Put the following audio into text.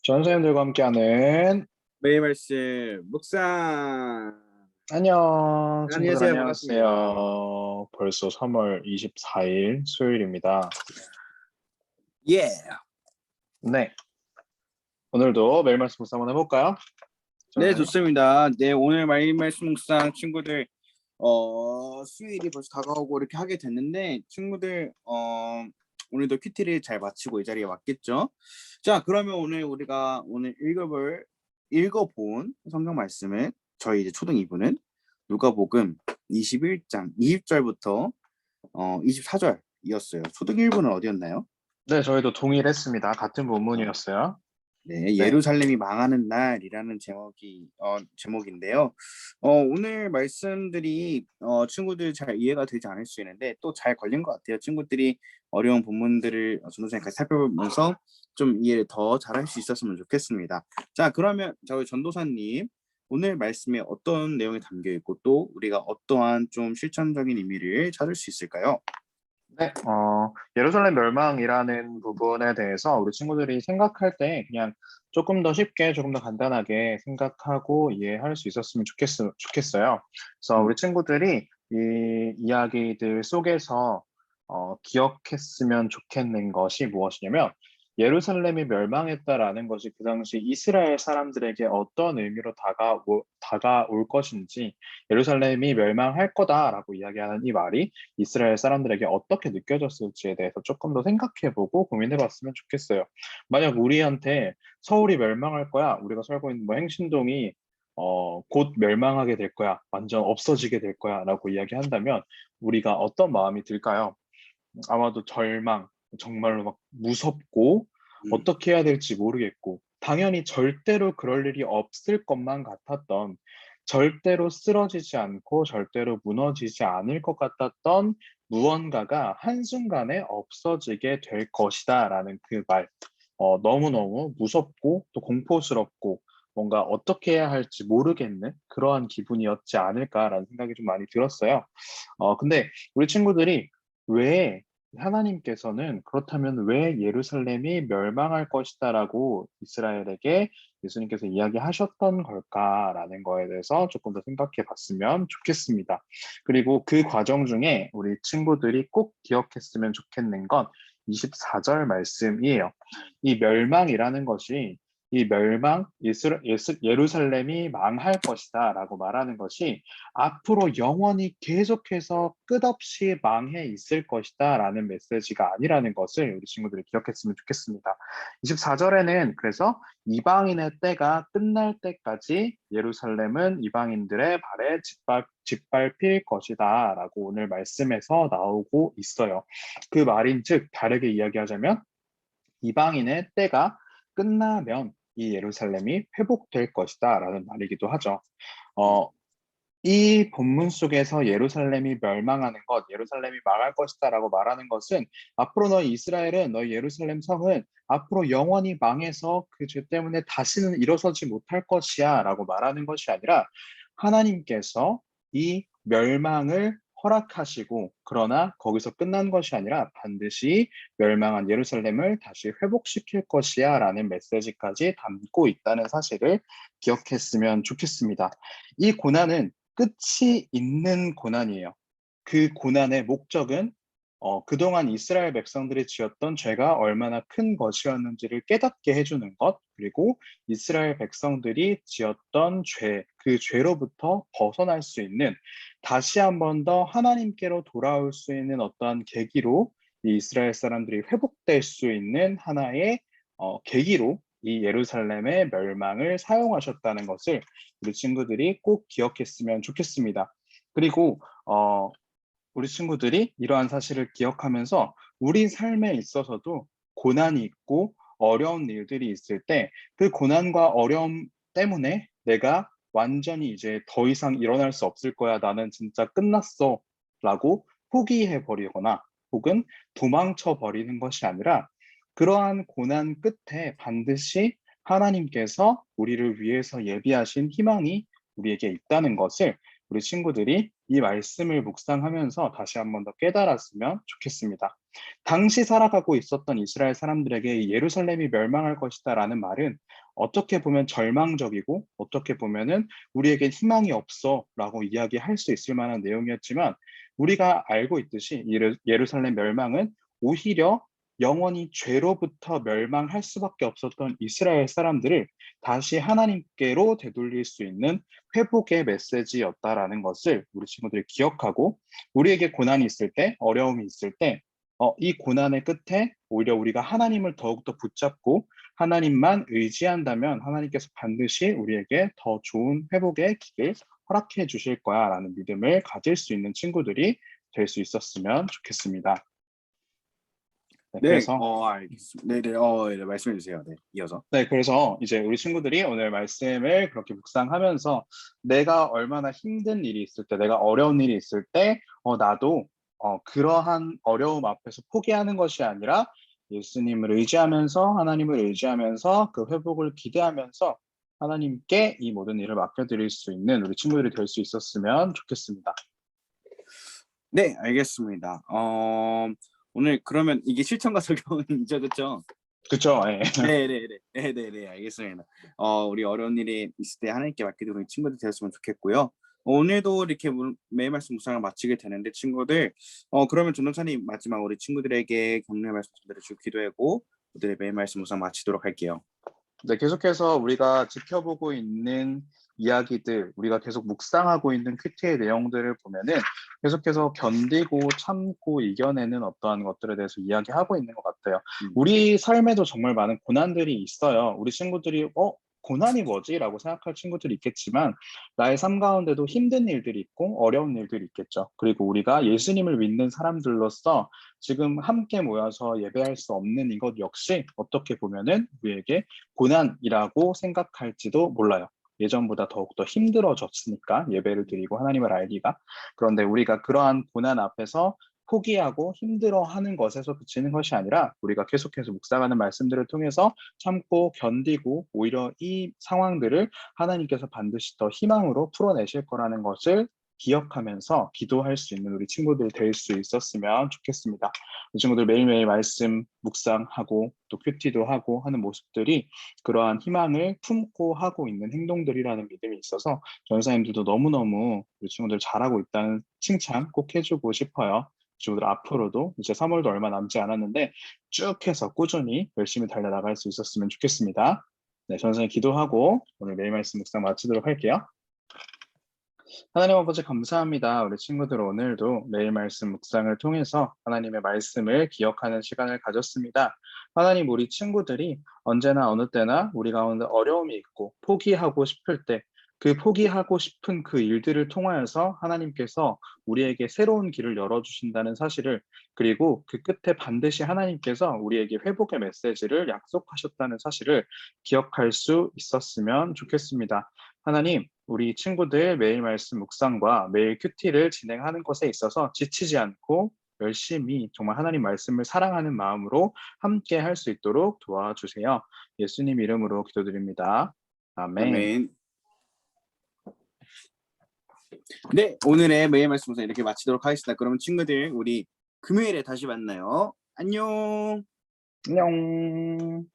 전선생님들과 함께하는 매일 말씀 묵상. 안녕 친구들 안녕하세요. 반갑습니다. 안녕하세요. 벌써 3월 24일 수요일입니다. 예. 네, 오늘도 매일 말씀 묵상 한번 해볼까요? 네, 전선생님. 좋습니다. 네, 오늘 매일 말씀 묵상 친구들 수요일이 벌써 다가오고 이렇게 하게 됐는데 친구들 오늘도 큐티를 잘 마치고 이 자리에 왔겠죠? 자, 그러면 오늘 우리가 읽어본 성경 말씀은 저희 이제 초등 2부는 누가복음 21장 20절부터 24절이었어요. 초등 1부는 어디였나요? 네, 저희도 동일했습니다. 같은 본문이었어요. 네, 네, 예루살렘이 망하는 날이라는 제목인데요. 오늘 말씀들이 친구들 잘 이해가 되지 않을 수 있는데 또 잘 걸린 것 같아요. 친구들이 어려운 본문들을 전도사님까지 살펴보면서 좀 이해를 더 잘할 수 있었으면 좋겠습니다. 자, 그러면 저희 전도사님 오늘 말씀에 어떤 내용이 담겨 있고 또 우리가 어떠한 좀 실천적인 의미를 찾을 수 있을까요? 네, 예루살렘 멸망이라는 부분에 대해서 우리 친구들이 생각할 때 그냥 조금 더 쉽게, 조금 더 간단하게 생각하고 이해할 수 있었으면 좋겠어요. 그래서 우리 친구들이 이 이야기들 속에서 기억했으면 좋겠는 것이 무엇이냐면 예루살렘이 멸망했다라는 것이 그 당시 이스라엘 사람들에게 어떤 의미로 다가올 것인지 예루살렘이 멸망할 거다라고 이야기하는 이 말이 이스라엘 사람들에게 어떻게 느껴졌을지에 대해서 조금 더 생각해보고 고민해봤으면 좋겠어요. 만약 우리한테 서울이 멸망할 거야, 우리가 살고 있는 뭐 행신동이 곧 멸망하게 될 거야, 완전 없어지게 될 거야라고 이야기한다면 우리가 어떤 마음이 들까요? 아마도 절망, 정말로 막 무섭고 어떻게 해야 될지 모르겠고 당연히 절대로 그럴 일이 없을 것만 같았던 절대로 쓰러지지 않고 절대로 무너지지 않을 것 같았던 무언가가 한순간에 없어지게 될 것이다라는 그 말. 너무너무 무섭고 또 공포스럽고 뭔가 어떻게 해야 할지 모르겠는 그러한 기분이었지 않을까라는 생각이 좀 많이 들었어요. 근데 우리 친구들이 왜 하나님께서는 그렇다면 왜 예루살렘이 멸망할 것이다라고 이스라엘에게 예수님께서 이야기하셨던 걸까라는 거에 대해서 조금 더 생각해 봤으면 좋겠습니다. 그리고 그 과정 중에 우리 친구들이 꼭 기억했으면 좋겠는 건 24절 말씀이에요. 이 멸망이라는 것이 이 예루살렘이 망할 것이다 라고 말하는 것이 앞으로 영원히 계속해서 끝없이 망해 있을 것이다 라는 메시지가 아니라는 것을 우리 친구들이 기억했으면 좋겠습니다. 24절에는 그래서 이방인의 때가 끝날 때까지 예루살렘은 이방인들의 발에 짓밟힐 것이다 라고 오늘 말씀에서 나오고 있어요. 그 말인즉 다르게 이야기하자면 이방인의 때가 끝나면 이 예루살렘이 회복될 것이다 라는 말이기도 하죠. 어, 이 본문 속에서 예루살렘이 멸망하는 것, 예루살렘이 망할 것이다라고 말하는 것은 앞으로 너희 이스라엘은 너희 예루살렘 성은 앞으로 영원히 망해서 그 죄 때문에 다시는 일어서지 못할 것이야라고 말하는 것이 아니라 하나님께서 이 멸망을 허락하시고 그러나 거기서 끝난 것이 아니라 반드시 멸망한 예루살렘을 다시 회복시킬 것이야라는 메시지까지 담고 있다는 사실을 기억했으면 좋겠습니다. 이 고난은 끝이 있는 고난이에요. 그 고난의 목적은 그동안 이스라엘 백성들이 지었던 죄가 얼마나 큰 것이었는지를 깨닫게 해주는 것, 그리고 이스라엘 백성들이 지었던 죄, 그 죄로부터 벗어날 수 있는 다시 한 번 더 하나님께로 돌아올 수 있는 어떠한 계기로 이 이스라엘 사람들이 회복될 수 있는 하나의 계기로 이 예루살렘의 멸망을 사용하셨다는 것을 우리 친구들이 꼭 기억했으면 좋겠습니다. 그리고 우리 친구들이 이러한 사실을 기억하면서 우리 삶에 있어서도 고난이 있고 어려운 일들이 있을 때 그 고난과 어려움 때문에 내가 완전히 이제 더 이상 일어날 수 없을 거야. 나는 진짜 끝났어. 라고 포기해 버리거나 혹은 도망쳐 버리는 것이 아니라 그러한 고난 끝에 반드시 하나님께서 우리를 위해서 예비하신 희망이 우리에게 있다는 것을 우리 친구들이 이 말씀을 묵상하면서 다시 한 번 더 깨달았으면 좋겠습니다. 당시 살아가고 있었던 이스라엘 사람들에게 예루살렘이 멸망할 것이다라는 말은 어떻게 보면 절망적이고 어떻게 보면은 우리에게 희망이 없어라고 이야기할 수 있을 만한 내용이었지만 우리가 알고 있듯이 예루살렘 멸망은 오히려 영원히 죄로부터 멸망할 수밖에 없었던 이스라엘 사람들을 다시 하나님께로 되돌릴 수 있는 회복의 메시지였다라는 것을 우리 친구들이 기억하고 우리에게 고난이 있을 때, 어려움이 있을 때, 이 고난의 끝에 오히려 우리가 하나님을 더욱더 붙잡고 하나님만 의지한다면 하나님께서 반드시 우리에게 더 좋은 회복의 길을 허락해 주실 거야 라는 믿음을 가질 수 있는 친구들이 될 수 있었으면 좋겠습니다. 네, 네, 그래서 알겠습니다. 네네, 네, 말씀해 주세요. 네, 이어서. 네, 그래서 이제 우리 친구들이 오늘 말씀을 그렇게 묵상하면서 내가 얼마나 힘든 일이 있을 때, 내가 어려운 일이 있을 때, 나도 그러한 어려움 앞에서 포기하는 것이 아니라 예수님을 의지하면서 하나님을 의지하면서 그 회복을 기대하면서 하나님께 이 모든 일을 맡겨드릴 수 있는 우리 친구들이 될 수 있었으면 좋겠습니다. 네, 알겠습니다. 오늘 그러면 이게 실천과 적용은 잊어졌죠? 그쵸? 예. 네네네. 네네네. 알겠습니다. 우리 어려운 일이 있을 때 하나님께 맡기도록 친구들 되었으면 좋겠고요. 오늘도 이렇게 매일 말씀 묵상을 마치게 되는데 친구들, 그러면 전도사님 마지막 우리 친구들에게 격려의 말씀 전달해주고 기도하고 오늘의 매일 말씀 묵상 마치도록 할게요. 네, 계속해서 우리가 지켜보고 있는 이야기들, 우리가 계속 묵상하고 있는 큐티의 내용들을 보면은 계속해서 견디고 참고 이겨내는 어떠한 것들에 대해서 이야기하고 있는 것 같아요. 우리 삶에도 정말 많은 고난들이 있어요. 우리 친구들이 고난이 뭐지? 라고 생각할 친구들이 있겠지만 나의 삶 가운데도 힘든 일들이 있고 어려운 일들이 있겠죠. 그리고 우리가 예수님을 믿는 사람들로서 지금 함께 모여서 예배할 수 없는 이것 역시 어떻게 보면은 우리에게 고난이라고 생각할지도 몰라요. 예전보다 더욱더 힘들어졌으니까 예배를 드리고 하나님을 알기가. 그런데 우리가 그러한 고난 앞에서 포기하고 힘들어하는 것에서 그치는 것이 아니라 우리가 계속해서 묵상하는 말씀들을 통해서 참고 견디고 오히려 이 상황들을 하나님께서 반드시 더 희망으로 풀어내실 거라는 것을 기억하면서 기도할 수 있는 우리 친구들 될 수 있었으면 좋겠습니다. 이 친구들 매일매일 말씀 묵상하고 또 큐티도 하고 하는 모습들이 그러한 희망을 품고 하고 있는 행동들이라는 믿음이 있어서 전사님들도 너무너무 우리 친구들 잘하고 있다는 칭찬 꼭 해주고 싶어요. 친구들 앞으로도 이제 3월도 얼마 남지 않았는데 쭉 해서 꾸준히 열심히 달려나갈 수 있었으면 좋겠습니다. 네, 전사님 기도하고 오늘 매일 말씀 묵상 마치도록 할게요. 하나님 아버지 감사합니다. 우리 친구들 오늘도 매일 말씀 묵상을 통해서 하나님의 말씀을 기억하는 시간을 가졌습니다. 하나님 우리 친구들이 언제나 어느 때나 우리 가운데 어려움이 있고 포기하고 싶을 때 그 포기하고 싶은 그 일들을 통하여서 하나님께서 우리에게 새로운 길을 열어주신다는 사실을 그리고 그 끝에 반드시 하나님께서 우리에게 회복의 메시지를 약속하셨다는 사실을 기억할 수 있었으면 좋겠습니다. 하나님 우리 친구들 매일 말씀 묵상과 매일 큐티를 진행하는 것에 있어서 지치지 않고 열심히 정말 하나님 말씀을 사랑하는 마음으로 함께 할 수 있도록 도와주세요. 예수님 이름으로 기도드립니다. 아멘. 아멘. 네, 오늘의 매일 말씀 묵상 이렇게 마치도록 하겠습니다. 그러면 친구들 우리 금요일에 다시 만나요. 안녕. 안녕.